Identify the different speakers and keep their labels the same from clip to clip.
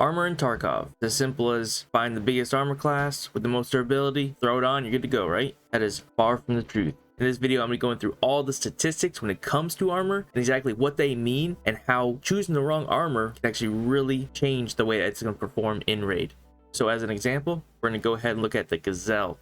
Speaker 1: Armor in Tarkov. It's as simple as find the biggest armor class with the most durability, throw it on, you're good to go, right? That is far from the truth. In this video, I'm going to be going through all the statistics when it comes to armor and exactly what they mean and how choosing the wrong armor can actually really change the way that it's going to perform in raid. So as an example, we're going to go ahead and look at the Gazelle.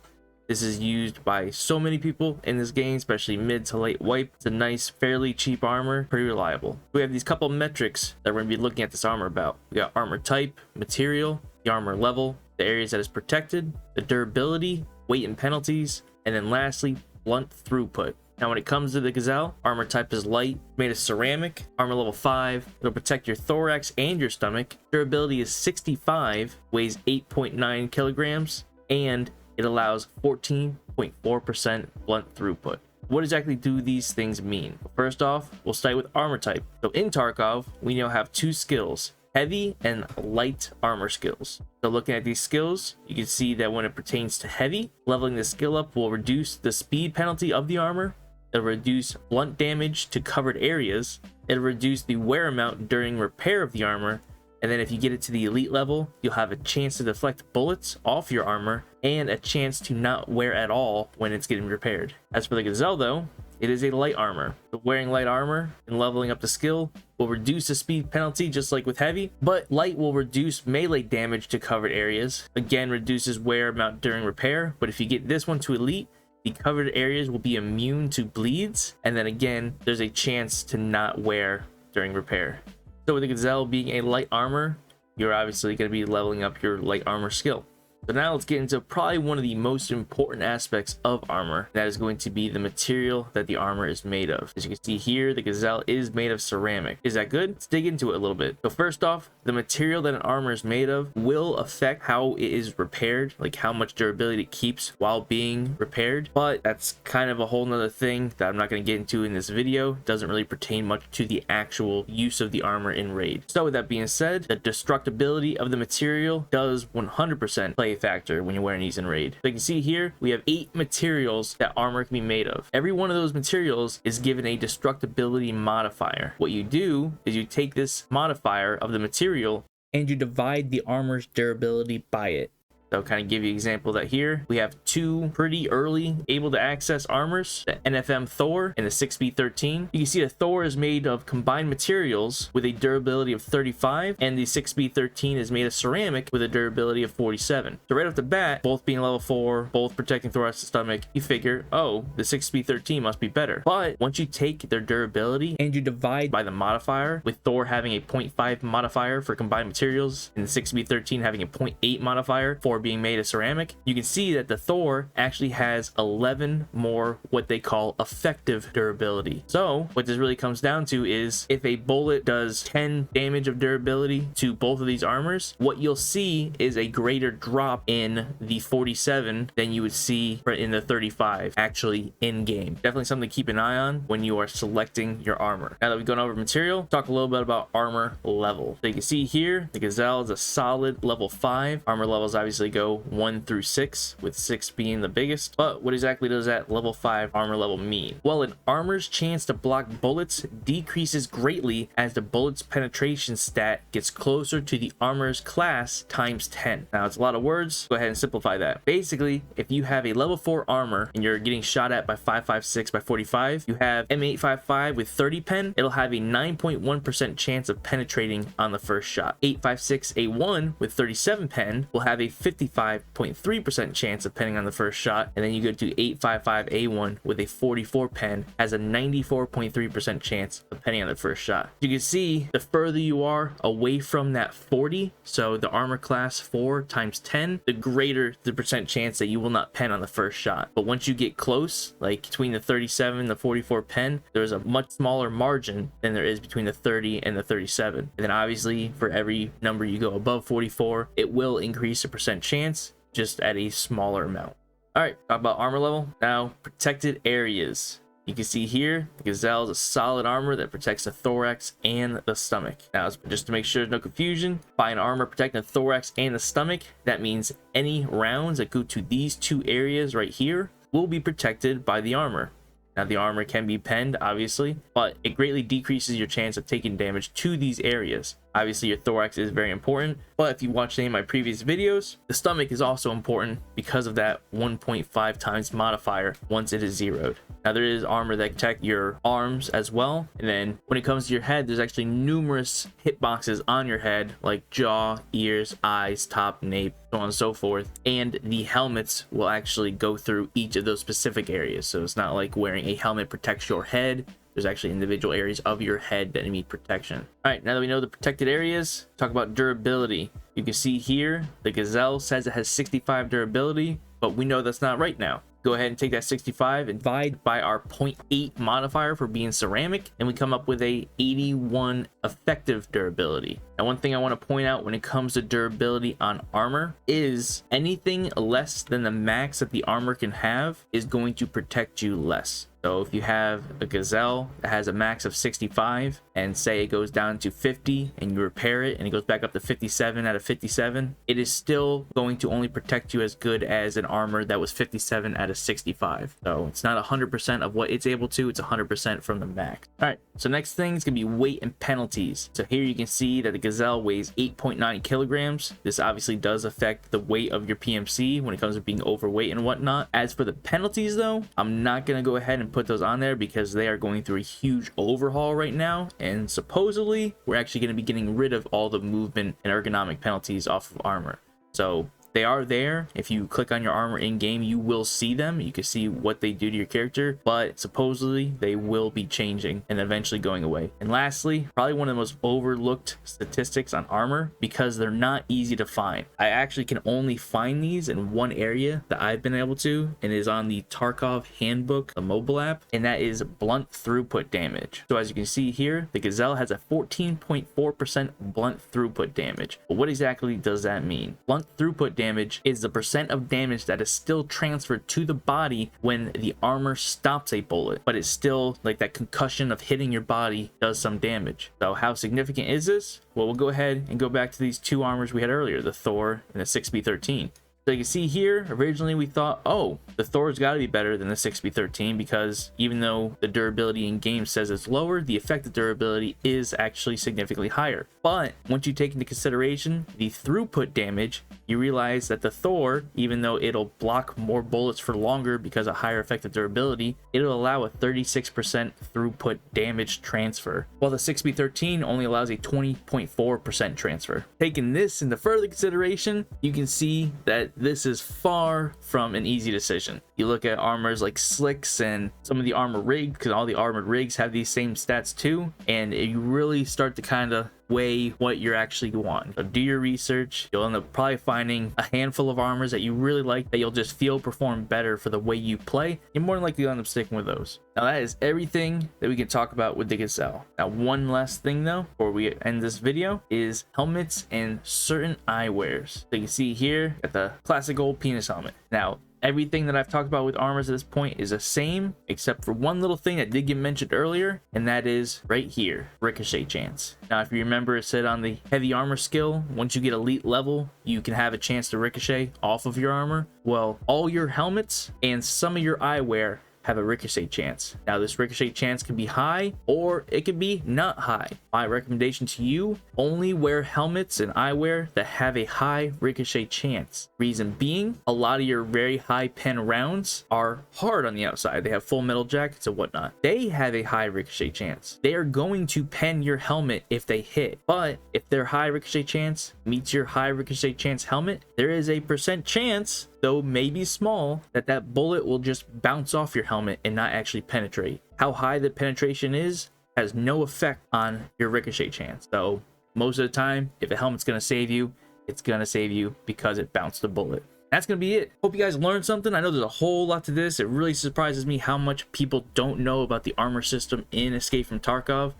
Speaker 1: This is used by so many people in this game, especially mid to late wipe. It's a nice, fairly cheap armor, pretty reliable. We have these couple metrics that we're going to be looking at this armor about. We got armor type, material, the armor level, the areas that is protected, the durability, weight and penalties, and then lastly, blunt throughput. Now when it comes to the Gazelle, armor type is light, made of ceramic, armor level 5, it'll protect your thorax and your stomach. Durability is 65, weighs 8.9 kilograms, and it allows 14.4% blunt throughput. What exactly do these things mean? First off, we'll start with armor type. So in Tarkov, we now have two skills, heavy and light armor skills. So looking at these skills, you can see that when it pertains to heavy, leveling the skill up will reduce the speed penalty of the armor. It'll reduce blunt damage to covered areas. It'll reduce the wear amount during repair of the armor. And then if you get it to the elite level, you'll have a chance to deflect bullets off your armor and a chance to not wear at all when it's getting repaired. As for the Gazelle though, it is a light armor. So wearing light armor and leveling up the skill will reduce the speed penalty just like with heavy, but light will reduce melee damage to covered areas. Again, reduces wear amount during repair, but if you get this one to elite, the covered areas will be immune to bleeds, and then again, there's a chance to not wear during repair. So with the Gazelle being a light armor, you're obviously going to be leveling up your light armor skill. So now let's get into probably one of the most important aspects of armor. That is going to be the material that the armor is made of. As you can see here, the Gazelle is made of ceramic. Is that good? Let's dig into it a little bit. So first off, the material that an armor is made of will affect how it is repaired, like how much durability it keeps while being repaired. But that's kind of a whole nother thing that I'm not going to get into in this video. It doesn't really pertain much to the actual use of the armor in raid. So with that being said, the destructibility of the material does 100% play a factor when you're wearing these in raid. So you can see here we have 8 materials that armor can be made of. Every one of those materials is given a destructibility modifier. What you do is you take this modifier of the material and you divide the armor's durability by it. So kind of give you an example that here we have 2 pretty early able to access armors, the NFM Thor and the 6B13. You can see the Thor is made of combined materials with a durability of 35, and the 6B13 is made of ceramic with a durability of 47. So right off the bat, both being level 4, both protecting thorax and stomach, you figure, oh, the 6B13 must be better. But once you take their durability and you divide by the modifier, with Thor having a 0.5 modifier for combined materials and the 6B13 having a 0.8 modifier for being made of ceramic, you can see that the Thor actually has 11 more what they call effective durability. So what this really comes down to is if a bullet does 10 damage of durability to both of these armors, what you'll see is a greater drop in the 47 than you would see in the 35 actually in game. Definitely something to keep an eye on when you are selecting your armor. Now that we've gone over material, talk a little bit about armor level. So you can see here the Gazelle is a solid level 5. Armor levels obviously go 1 through 6, with 6 being the biggest. But what exactly does that level 5 armor level mean? Well, an armor's chance to block bullets decreases greatly as the bullet's penetration stat gets closer to the armor's class times 10. Now it's a lot of words, go ahead and simplify that. Basically, if you have a level 4 armor and you're getting shot at by 5.56 by 45, you have M855 with 30 pen, it'll have a 9.1% chance of penetrating on the first shot. 856A1 with 37 pen will have a 55.3% chance of penning on the first shot, and then you go to 855A1 with a 44 pen, has a 94.3% chance of penning on the first shot. You can see the further you are away from that 40, so the armor class 4 times 10, the greater the percent chance that you will not pen on the first shot. But once you get close, like between the 37 and the 44 pen, there's a much smaller margin than there is between the 30 and the 37. And then obviously for every number you go above 44, it will increase the percent chance, just at a smaller amount. All right, talk about armor level. Now, protected areas. You can see here, the Gazelle is a solid armor that protects the thorax and the stomach. Now, just to make sure there's no confusion, by an armor protecting the thorax and the stomach, that means any rounds that go to these 2 areas right here will be protected by the armor. Now the armor can be penned, obviously, but it greatly decreases your chance of taking damage to these areas. Obviously, your thorax is very important, but if you watched any of my previous videos, the stomach is also important because of that 1.5 times modifier once it is zeroed. Now there is armor that protect your arms as well, and then when it comes to your head, there's actually numerous hitboxes on your head, like jaw, ears, eyes, top, nape, so on and so forth, and the helmets will actually go through each of those specific areas. So it's not like wearing a helmet protects your head. There's actually individual areas of your head that need protection. All right, now that we know the protected areas, talk about durability. You can see here the Gazelle says it has 65 durability, but we know that's not right now. Go ahead and take that 65 and divide by our 0.8 modifier for being ceramic, and we come up with a 81 effective durability. Now, one thing I want to point out when it comes to durability on armor is anything less than the max that the armor can have is going to protect you less. So if you have a Gazelle that has a max of 65 and say it goes down to 50 and you repair it and it goes back up to 57 out of 57, it is still going to only protect you as good as an armor that was 57 out of 65. So it's not 100% of what it's able to, it's 100% from the max. All right, so next thing is gonna be weight and penalties. So here you can see that the Gazelle weighs 8.9 kilograms. This obviously does affect the weight of your PMC when it comes to being overweight and whatnot. As for the penalties though, I'm not gonna go ahead and put those on there because they are going through a huge overhaul right now, and supposedly we're actually going to be getting rid of all the movement and ergonomic penalties off of armor. So they are there. If you click on your armor in game, you will see them. You can see what they do to your character, but supposedly they will be changing and eventually going away. And lastly, probably one of the most overlooked statistics on armor, because they're not easy to find. I actually can only find these in one area that I've been able to, and it is on the Tarkov Handbook, the mobile app, and that is blunt throughput damage. So as you can see here, the Gazelle has a 14.4% blunt throughput damage. But what exactly does that mean? Blunt throughput damage is the percent of damage that is still transferred to the body when the armor stops a bullet, but it's still like that concussion of hitting your body does some damage. So how significant is this? Well, we'll go ahead and go back to these two armors we had earlier, the Thor and the 6B13. So you can see here, originally we thought, oh, the Thor's got to be better than the 6B13 because even though the durability in game says it's lower, the effective durability is actually significantly higher. But once you take into consideration the throughput damage, you realize that the Thor, even though it'll block more bullets for longer because of higher effective durability, it'll allow a 36% throughput damage transfer, while the 6B13 only allows a 20.4% transfer. Taking this into further consideration, you can see that this is far from an easy decision. You look at armors like Slicks and some of the armor rigs, because all the armored rigs have these same stats too, and you really start to kind of weigh what you're actually want. So do your research. You'll end up probably finding a handful of armors that you really like that you'll just feel perform better for the way you play. You're more than likely to end up sticking with those. Now that is everything that we can talk about with the Gazelle. Now one last thing though before we end this video is helmets and certain eyewears. So you can see here at the classic old penis helmet. Now everything that I've talked about with armors at this point is the same, except for one little thing that did get mentioned earlier, and that is right here, ricochet chance. Now, if you remember, it said on the heavy armor skill, once you get elite level, you can have a chance to ricochet off of your armor. Well, all your helmets and some of your eyewear have a ricochet chance. Now this ricochet chance can be high or it can be not high. My recommendation to you, only wear helmets and eyewear that have a high ricochet chance. Reason being, a lot of your very high pen rounds are hard on the outside. They have full metal jackets and whatnot. They have a high ricochet chance. They are going to pen your helmet if they hit, but if their high ricochet chance meets your high ricochet chance helmet, there is a percent chance, though maybe small, that that bullet will just bounce off your helmet and not actually penetrate. How high the penetration is has no effect on your ricochet chance. So most of the time, if a helmet's going to save you, it's going to save you because it bounced the bullet. That's going to be it. Hope you guys learned something. I know there's a whole lot to this. It really surprises me how much people don't know about the armor system in Escape from Tarkov.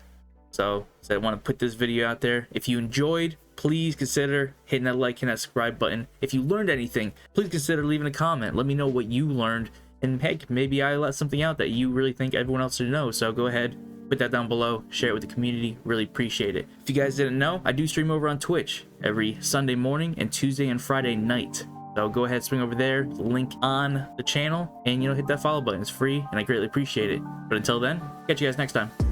Speaker 1: So I want to put this video out there. If you enjoyed, please consider hitting that like and that subscribe button. If you learned anything, please consider leaving a comment. Let me know what you learned. And heck, maybe I let something out that you really think everyone else should know. So go ahead, put that down below, share it with the community. Really appreciate it. If you guys didn't know, I do stream over on Twitch every Sunday morning and Tuesday and Friday night. So go ahead, swing over there, link on the channel, and hit that follow button. It's free and I greatly appreciate it. But until then, catch you guys next time.